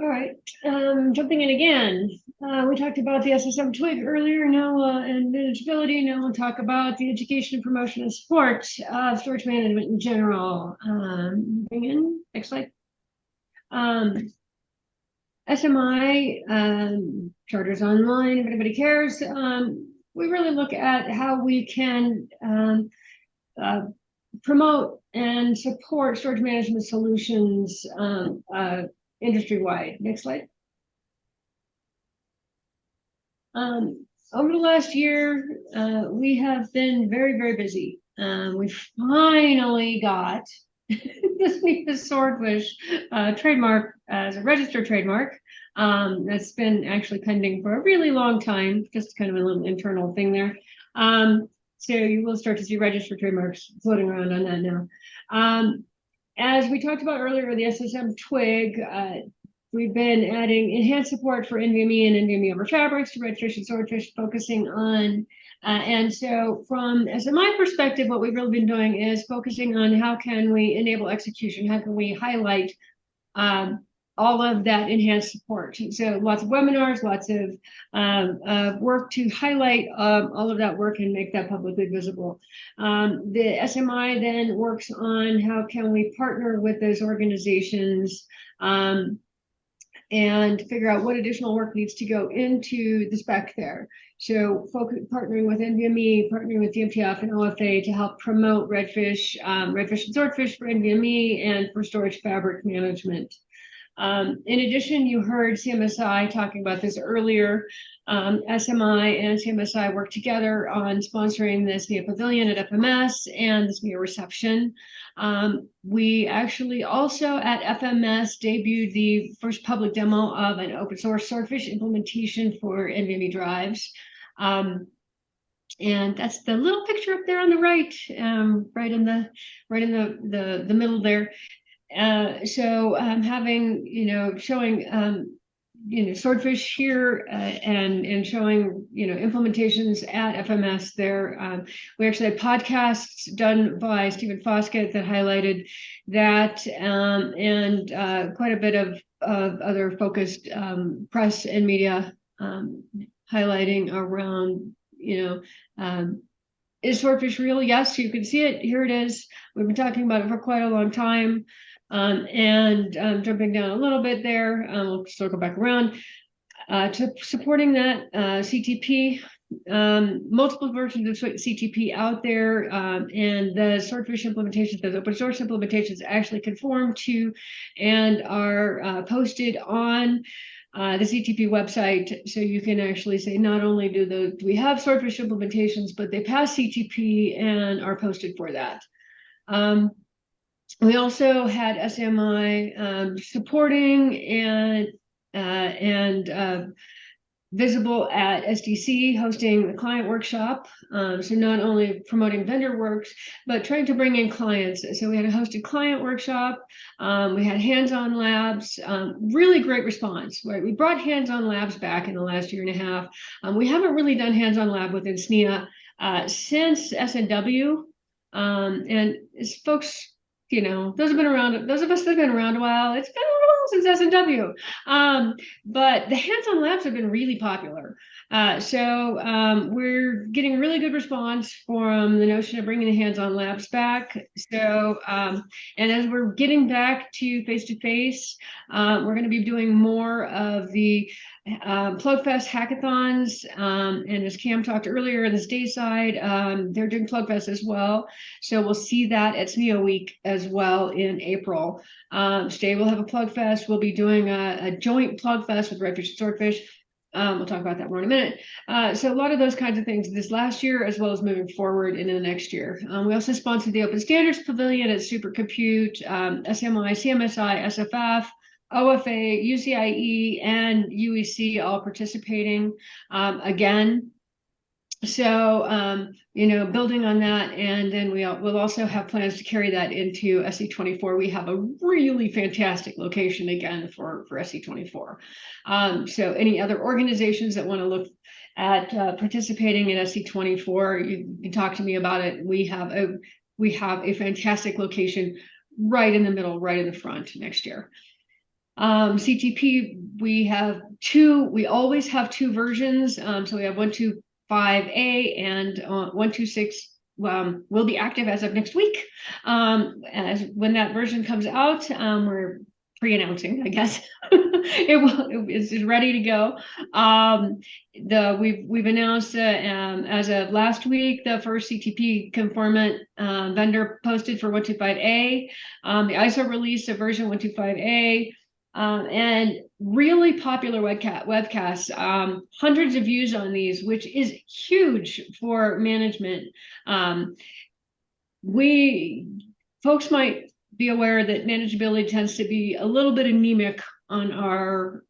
All right. Jumping in again. We talked about the SSM twig earlier now and manageability. Now we'll talk about the education, promotion, and support of storage management in general. Moving in. Next slide. SMI, charters online, if anybody cares. We really look at how we can promote and support storage management solutions industry-wide. Next slide. Over the last year, we have been very, very busy. We finally got the SNIA Swordfish trademark as a registered trademark. That's been actually pending for a really long time, just kind of a little internal thing there. So you will start to see registered trademarks floating around on that now. As we talked about earlier, the SSM twig, we've been adding enhanced support for NVMe and NVMe over fabrics to redfish and swordfish, focusing on, and so from SMI perspective, what we've really been doing is focusing on how can we enable execution, how can we highlight all of that enhanced support. So lots of webinars, lots of work to highlight all of that work and make that publicly visible. The SMI then works on how can we partner with those organizations and figure out what additional work needs to go into the spec there. So partnering with NVMe, partnering with DMTF and OFA to help promote redfish and swordfish for NVMe and for storage fabric management. In addition, you heard CMSI talking about this earlier. SMI and CMSI work together on sponsoring the SNIA Pavilion at FMS and the SNIA reception. We actually also at FMS debuted the first public demo of an open source swordfish implementation for NVMe drives. And that's the little picture up there on the right, right in the middle there. So having, showing, swordfish here and showing, implementations at FMS there. We actually had podcasts done by Stephen Foskett that highlighted that and quite a bit of other focused press and media highlighting around, is swordfish real? Yes, you can see it. Here it is. We've been talking about it for quite a long time. Jumping down a little bit there, we'll circle back around to supporting that CTP, multiple versions of CTP out there, and the swordfish implementations, the open source implementations actually conform to and are posted on the CTP website, so you can actually say not only do we have swordfish implementations, but they pass CTP and are posted for that. We also had SMI supporting and visible at SDC, hosting the client workshop. So not only promoting vendor works, but trying to bring in clients. So we had a hosted client workshop. We had hands-on labs, really great response, right? We brought hands-on labs back in the last year and a half. We haven't really done hands-on lab within SNIA since SNW. And as folks, those of us that have been around a while, it's been a little while since S&W. But the hands-on labs have been really popular. So we're getting really good response from the notion of bringing the hands-on labs back. So, and as we're getting back to face-to-face, we're going to be doing more of the PlugFest hackathons, and as Cam talked earlier in the state side, they're doing PlugFest as well. So we'll see that at SNIA Week as well in April. Stay will have a PlugFest. We'll be doing a joint PlugFest with redfish and swordfish. We'll talk about that more in a minute. So a lot of those kinds of things this last year, as well as moving forward into the next year. We also sponsored the Open Standards Pavilion at Supercompute, SMI, CMSI, SFF, OFA, UCIE, and UEC all participating again. So, building on that, and then we'll also have plans to carry that into SE24. We have a really fantastic location again for SE24. So any other organizations that want to look at participating in SE24, you can talk to me about it. We have a fantastic location right in the middle, right in the front next year. CTP, we have two, we always have two versions. So we have 125A and 126 will be active as of next week. As when that version comes out, we're pre-announcing, I guess. It's ready to go. We've announced as of last week the first CTP conformant vendor posted for 125A. The ISO release of version 125A. And really popular webcasts, hundreds of views on these, which is huge for management. Folks might be aware that manageability tends to be a little bit anemic on our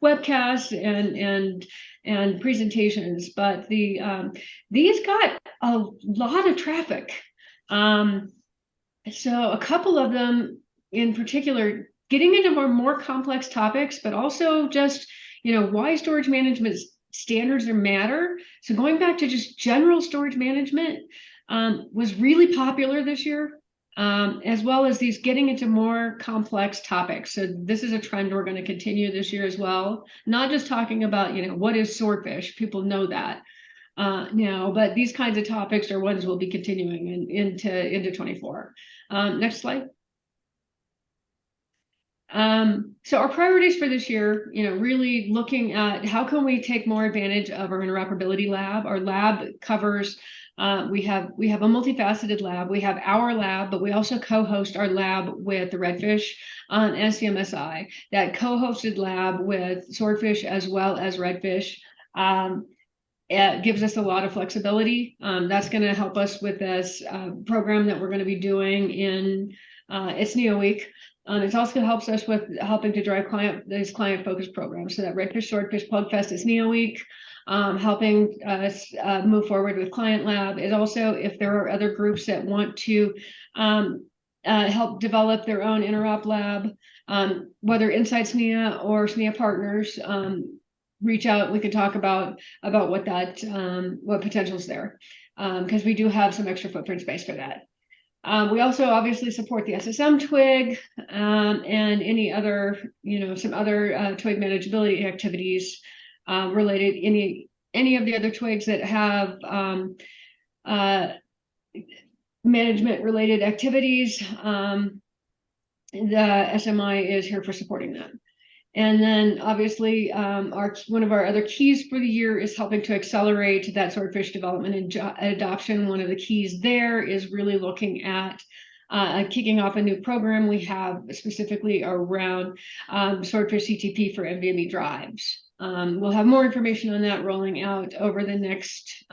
webcasts and presentations, but these got a lot of traffic. So a couple of them in particular, getting into more complex topics, but also just, why storage management standards matter. So going back to just general storage management was really popular this year, as well as these getting into more complex topics. So this is a trend we're going to continue this year as well. Not just talking about, what is swordfish? People know that. But these kinds of topics are ones we'll be continuing into 24. Next slide. So our priorities for this year, really looking at how can we take more advantage of our interoperability lab. Our lab covers, we have a multifaceted lab. We have our lab, but we also co-host our lab with the Redfish SCMSI. That co-hosted lab with swordfish as well as redfish. It gives us a lot of flexibility. That's going to help us with this program that we're going to be doing in SNIA Week. It also helps us with helping to drive these client-focused programs. So that Redfish Swordfish Plugfest at SNIA Week, helping us move forward with Client Lab. Is also, if there are other groups that want to help develop their own interop lab, whether inside SNIA or SNIA partners, reach out. We can talk about what potential's there, because we do have some extra footprint space for that. We also obviously support the SSM twig and any other, some other twig manageability activities related, any of the other twigs that have management related activities. The SMI is here for supporting that. And then obviously one of our other keys for the year is helping to accelerate that swordfish development and adoption. One of the keys there is really looking at kicking off a new program we have specifically around swordfish CTP for NVMe drives. We'll have more information on that rolling out over the next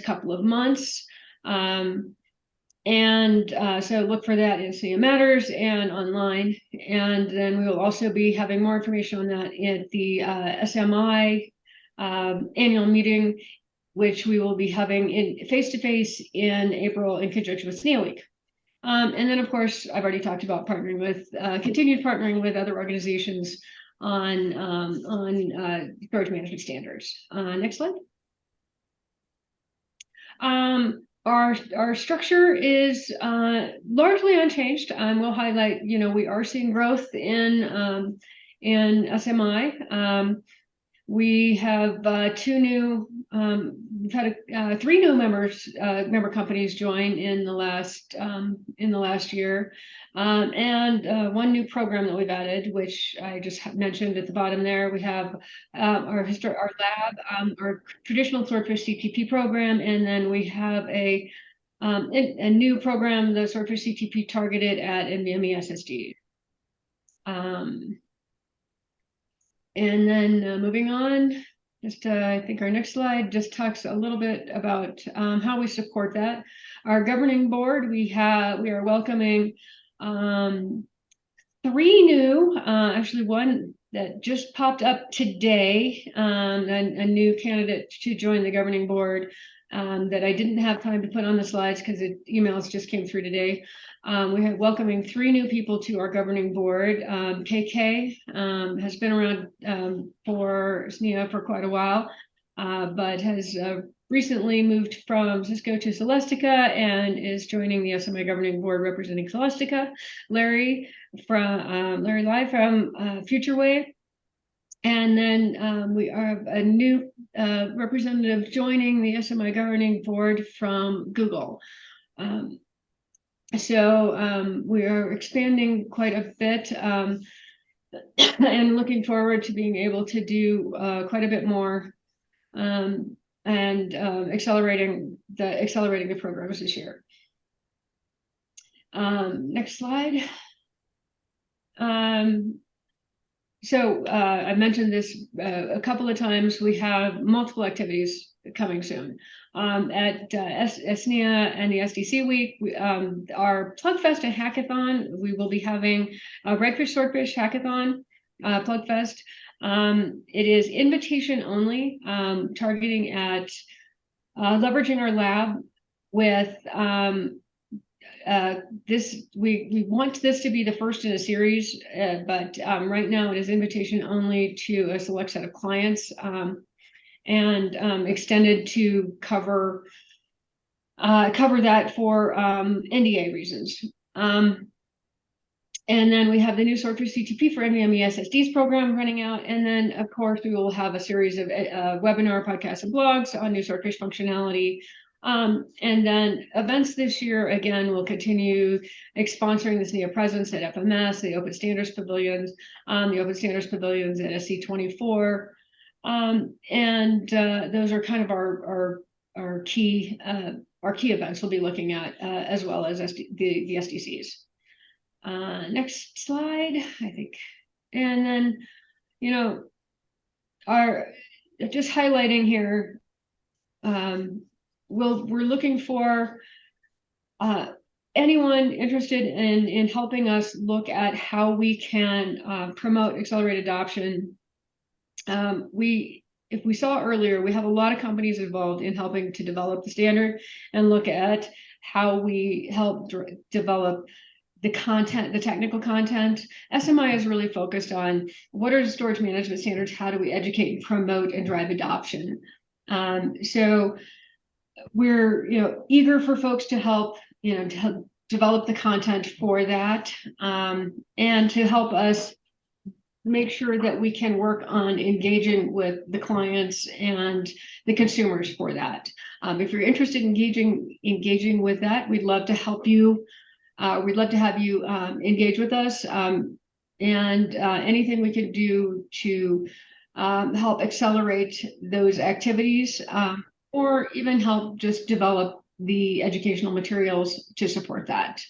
couple of months. So look for that in SNIA Matters and online. And then we will also be having more information on that at the SMI annual meeting, which we will be having in face-to-face in April in conjunction with SNIA Week. And then, of course, I've already talked about continued partnering with other organizations on storage management standards. Next slide. Our structure is largely unchanged. We'll highlight, we are seeing growth in SMI. We have three new member companies join in the last year, and one new program that we've added, which I just mentioned at the bottom there. We have our lab, our traditional swordfish CTP program, and then we have a new program, the swordfish CTP targeted at NVMe SSD. And then moving on, I think our next slide just talks a little bit about how we support that. Our governing board, we are welcoming 3 new, actually one that just popped up today, a new candidate to join the governing board that I didn't have time to put on the slides because the emails just came through today. We are welcoming 3 new people to our governing board. KK has been around for SNIA for quite a while, but has recently moved from Cisco to Celestica and is joining the SNIA Governing Board representing Celestica. Larry Lai from FutureWave. And then we are a new representative joining the SNIA Governing Board from Google. So we are expanding quite a bit and looking forward to being able to do quite a bit more and accelerating the programs this year. Next slide. So I mentioned this a couple of times. We have multiple activities coming soon. At SNIA and the SDC Week, our Plugfest and Hackathon, we will be having a Redfish Swordfish Hackathon, Plugfest. It is invitation only, targeting at leveraging our lab with we want this to be the first in a series, but right now it is invitation only to a select set of clients and extended to cover that for NDA reasons. And then we have the new Swordfish CTP for NVMe SSDs program running out. And then, of course, we will have a series of webinar, podcasts, and blogs on new Swordfish functionality. And then events this year, again, will continue sponsoring the SNIA presence at FMS, the Open Standards Pavilions, at SC24. And those are kind of our key events we'll be looking at, as well as the SDCs. Next slide, I think. And then, just highlighting here, we're looking for anyone interested in helping us look at how we can promote accelerated adoption. If we saw earlier, we have a lot of companies involved in helping to develop the standard and look at how we help develop the content, the technical content. SMI is really focused on what are the storage management standards, how do we educate, promote, and drive adoption. So we're eager for folks to help to develop the content for that, and to help us make sure that we can work on engaging with the clients and the consumers for that. If you're interested in engaging with that, we'd love to help you. We'd love to have you engage with us, and anything we can do to help accelerate those activities, or even help just develop the educational materials to support that.